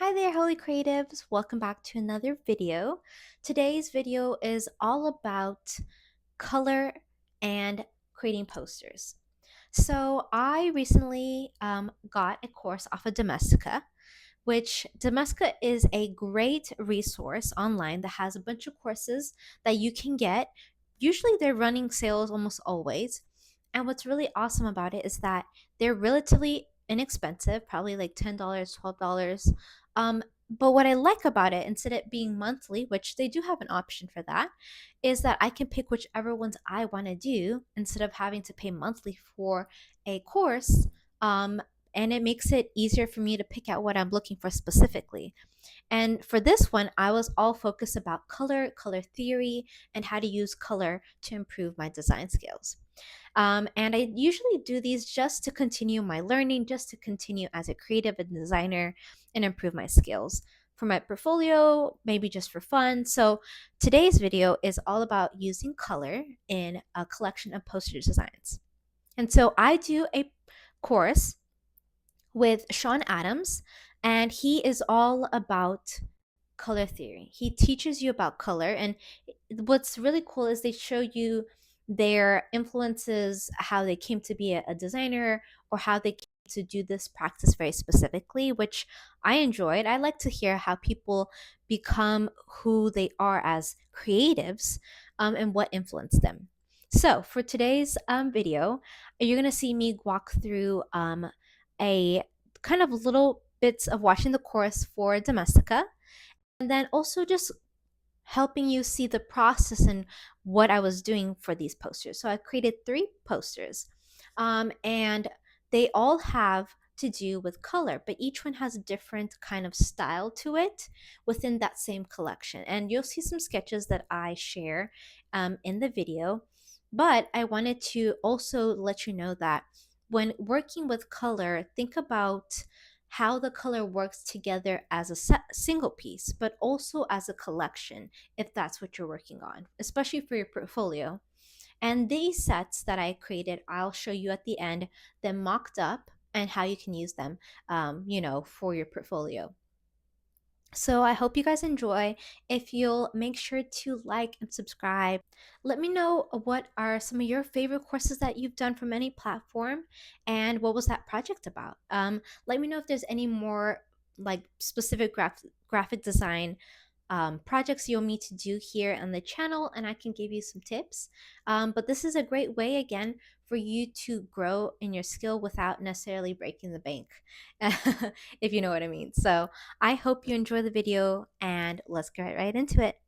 Hi there, Holy Creatives. Welcome back to another video. Today's video is all about color and creating posters. So I recently got a course off of Domestika, which Domestika is a great resource online that has a bunch of courses that you can get. Usually they're running sales almost always. And what's really awesome about it is that they're relatively inexpensive, probably like $10, $12. But what I like about it, instead of it being monthly, which they do have an option for that, is that I can pick whichever ones I want to do instead of having to pay monthly for a course. And it makes it easier for me to pick out what I'm looking for specifically. And for this one, I was all focused about color theory, and how to use color to improve my design skills. And I usually do these just to continue my learning, just to continue as a creative and designer and improve my skills for my portfolio, maybe just for fun. So today's video is all about using color in a collection of poster designs. And so I do a course with Sean Adams, and he is all about color theory. He teaches you about color, and what's really cool is they show you their influences, how they came to be a designer, or how they came to do this practice very specifically, which I enjoyed. I like to hear how people become who they are as creatives, and what influenced them. So for today's video, you're going to see me walk through a kind of little bits of watching the course for Domestika, and then also just helping you see the process and what I was doing for these posters. So I created 3 posters, and they all have to do with color, but each one has a different kind of style to it within that same collection. And you'll see some sketches that I share in the video. But I wanted to also let you know that when working with color, think about how the color works together as a single piece, but also as a collection, if that's what you're working on, especially for your portfolio. And these sets that I created, I'll show you at the end, them mocked up and how you can use them, for your portfolio. So I hope you guys enjoy. If you'll make sure to like and subscribe, let me know what are some of your favorite courses that you've done from any platform, and what was that project about. Let me know if there's any more like specific graphic design projects you'll need to do here on the channel, and I can give you some tips. But this is a great way, again, for you to grow in your skill without necessarily breaking the bank, if you know what I mean. So I hope you enjoy the video, and let's get right into it.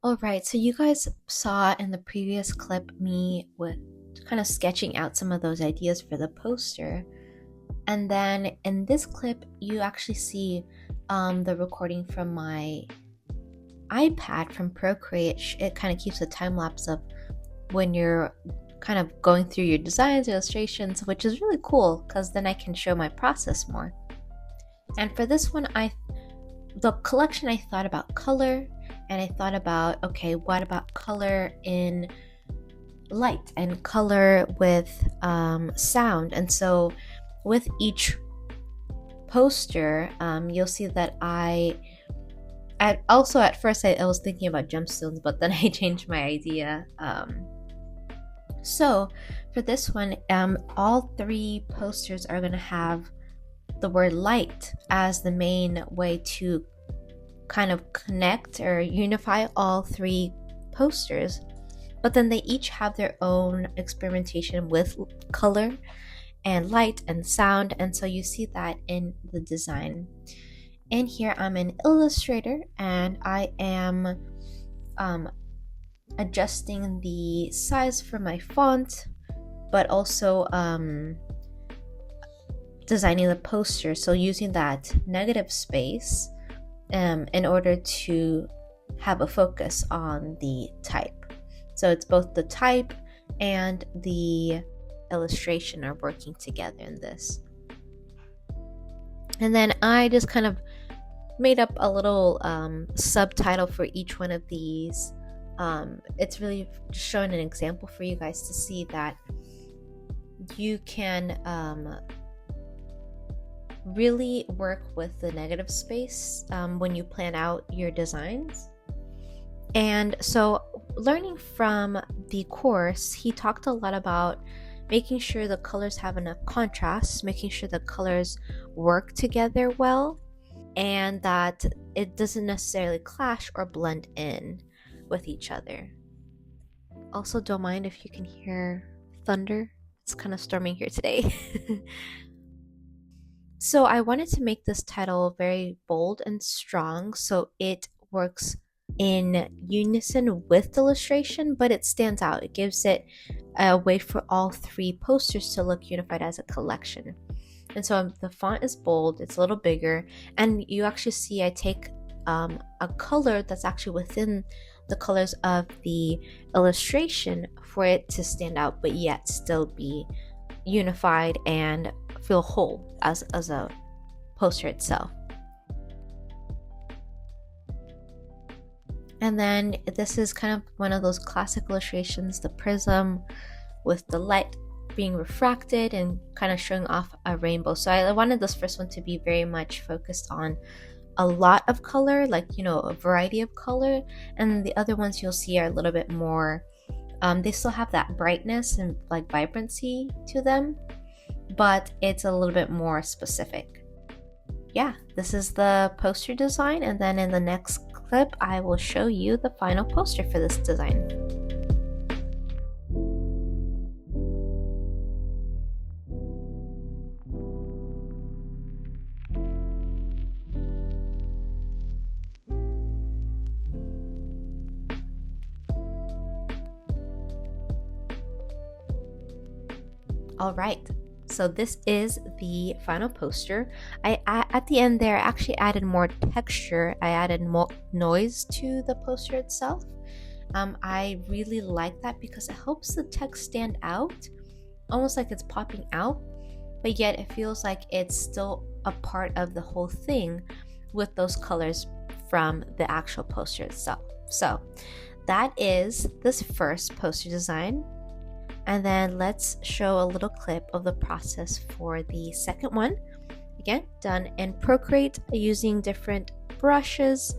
All right, so you guys saw in the previous clip me with kind of sketching out some of those ideas for the poster. And then in this clip, you actually see the recording from my iPad from Procreate. It kind of keeps a time lapse of when you're kind of going through your designs, illustrations, which is really cool because then I can show my process more. And for this one, the collection, I thought about color, and I thought about, okay, what about color in light and color with sound? And so with each poster, you'll see that at first I was thinking about gemstones, but then I changed my idea. So for this one, all three posters are going to have the word light as the main way to kind of connect or unify all three posters. But then they each have their own experimentation with color and light and sound, and so you see that in the design. And here I'm an illustrator, and I am adjusting the size for my font, but also designing the poster, so using that negative space in order to have a focus on the type. So it's both the type and the illustration are working together in this. And then I just kind of made up a little subtitle for each one of these. It's really just showing an example for you guys to see that you can really work with the negative space when you plan out your designs. And so learning from the course, he talked a lot about making sure the colors have enough contrast, making sure the colors work together well, and that it doesn't necessarily clash or blend in with each other. Also, don't mind if you can hear thunder. It's kind of storming here today. So I wanted to make this title very bold and strong so it works in unison with the illustration, but it stands out. It gives it a way for all three posters to look unified as a collection. And so the font is bold, it's a little bigger, and you actually see I take a color that's actually within the colors of the illustration for it to stand out, but yet still be unified and feel whole as a poster itself. And then this is kind of one of those classic illustrations, the prism with the light being refracted and kind of showing off a rainbow. So I wanted this first one to be very much focused on a lot of color, like, a variety of color, and the other ones you'll see are a little bit more they still have that brightness and like vibrancy to them, but it's a little bit more specific. Yeah, this is the poster design, and then in the next clip I will show you the final poster for this design. All right, so this is the final poster. At the end there, I actually added more texture. I added more noise to the poster itself. I really like that because it helps the text stand out, almost like it's popping out, but yet it feels like it's still a part of the whole thing with those colors from the actual poster itself. So that is this first poster design. And then let's show a little clip of the process for the second one. Again, done in Procreate using different brushes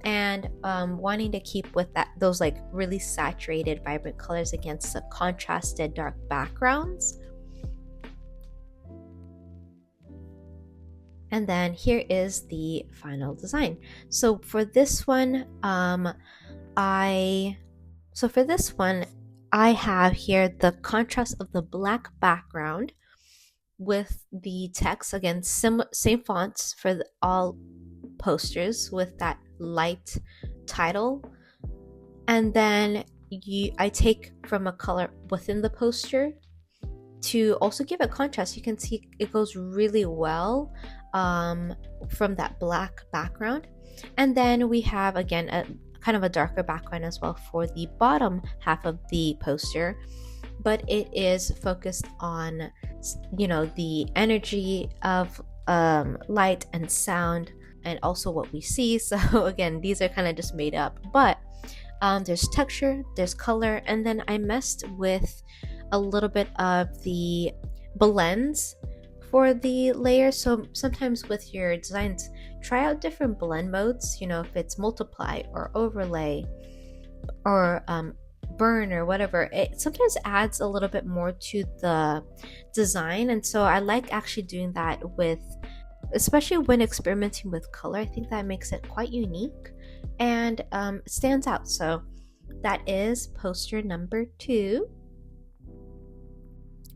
and wanting to keep with those like really saturated, vibrant colors against the contrasted dark backgrounds. And then here is the final design. So for this one, I have here the contrast of the black background with the text, again, same fonts for all posters with that light title. And then I take from a color within the poster to also give it contrast. You can see it goes really well from that black background. And then we have again a kind of a darker background as well for the bottom half of the poster, but it is focused on, you know, the energy of light and sound and also what we see. So again, these are kind of just made up, but there's texture, there's color, and then I messed with a little bit of the blends for the layers. So sometimes with your designs, try out different blend modes, you know, if it's multiply or overlay or burn or whatever. It sometimes adds a little bit more to the design, and so I like actually doing that with, especially when experimenting with color. I think that makes it quite unique and it stands out. So that is poster number 2.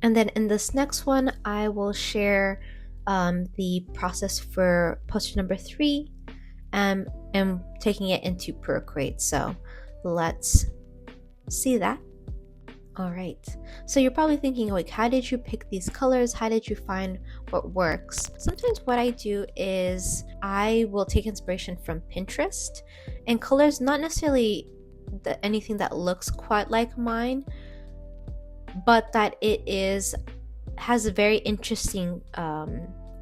And then in this next one, I will share the process for poster number 3 and taking it into Procreate. So let's see that. All right, so you're probably thinking, like, how did you pick these colors? How did you find what works? Sometimes what I do is I will take inspiration from Pinterest, and colors, not necessarily anything that looks quite like mine, but that it has a very interesting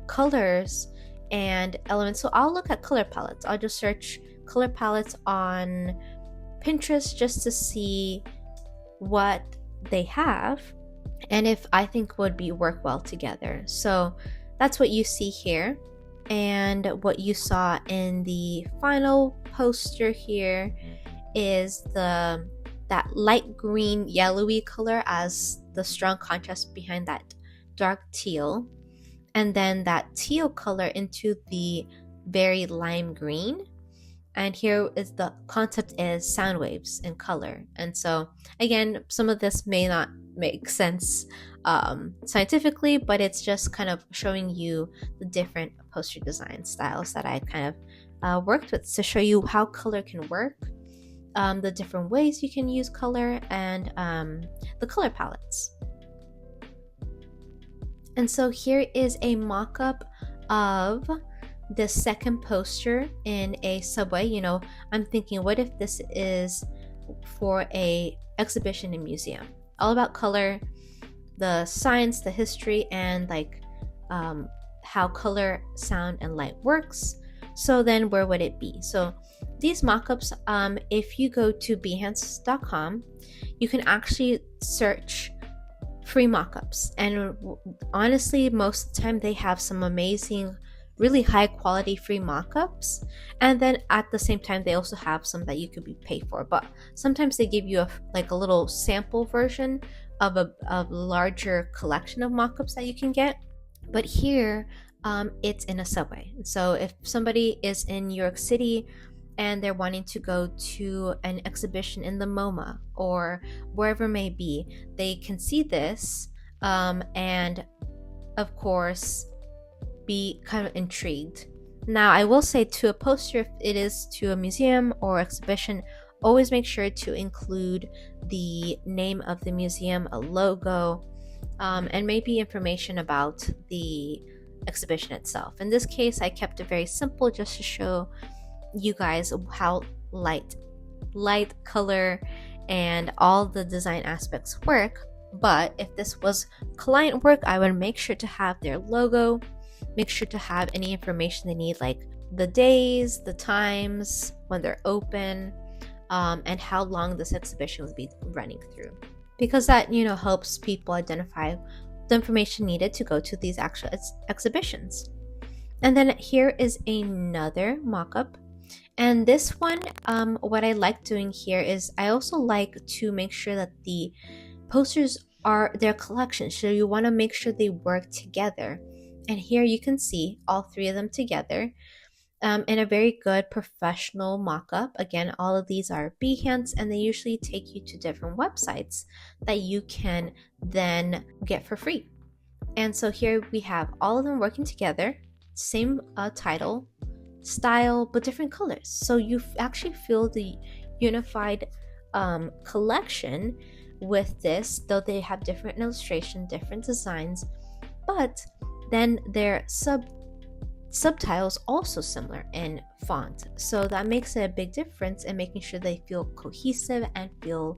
colors and elements. So I'll look at color palettes. I'll just search color palettes on Pinterest just to see what they have and if I think would work well together. So that's what you see here, and what you saw in the final poster here is that light green yellowy color as the strong contrast behind that dark teal, and then that teal color into the very lime green. And here is the concept is sound waves and color. And so again, some of this may not make sense scientifically, but it's just kind of showing you the different poster design styles that I kind of worked with to show you how color can work, the different ways you can use color, and the color palettes. And so here is a mock-up of the second poster in a subway. You know, I'm thinking, what if this is for a exhibition in museum? All about color, the science, the history, and like how color, sound, and light works. So then where would it be? So these mockups, if you go to Behance.com, you can actually search free mockups, and honestly, most of the time they have some amazing, really high quality free mockups, and then at the same time they also have some that you could be paid for, but sometimes they give you a little sample version of a larger collection of mockups that you can get. But here it's in a subway. So if somebody is in New York City and they're wanting to go to an exhibition in the MoMA or wherever it may be, they can see this and of course be kind of intrigued. Now, I will say, to a poster, if it is to a museum or exhibition, always make sure to include the name of the museum, a logo, and maybe information about the exhibition itself. In this case, I kept it very simple just to show you guys how light, color, and all the design aspects work. But if this was client work, I would make sure to have their logo, make sure to have any information they need, like the days, the times, when they're open, and how long this exhibition will be running through. Because that, you know, helps people identify the information needed to go to these actual exhibitions. And then here is another mock-up. And this one, what I like doing here is I also like to make sure that the posters are their collections. So you want to make sure they work together. And here you can see all 3 of them together in a very good professional mock-up. Again, all of these are Behance, and they usually take you to different websites that you can then get for free. And so here we have all of them working together, same title, style, but different colors. So you actually feel the unified collection with this, though they have different illustration, different designs, but then their subtitles also similar in font. So that makes it a big difference in making sure they feel cohesive and feel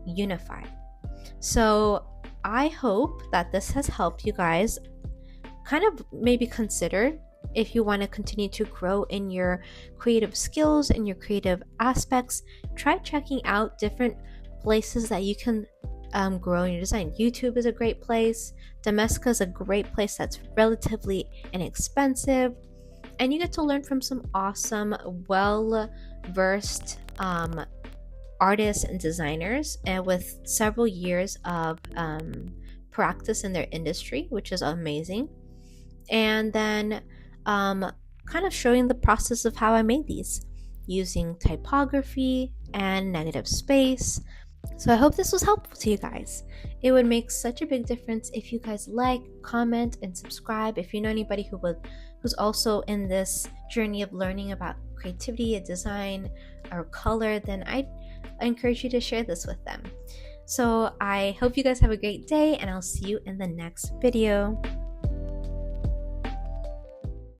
unified. So I hope that this has helped you guys kind of maybe consider if you want to continue to grow in your creative skills and your creative aspects. Try checking out different places that you can grow in your design. YouTube is a great place. Domestika is a great place that's relatively inexpensive, and you get to learn from some awesome, well-versed artists and designers, and with several years of practice in their industry, which is amazing. And then kind of showing the process of how I made these using typography and negative space. So I hope this was helpful to you guys. It would make such a big difference if you guys like, comment, and subscribe. If you know anybody who's also in this journey of learning about creativity and design or color, then I encourage you to share this with them. So I hope you guys have a great day, and I'll see you in the next video.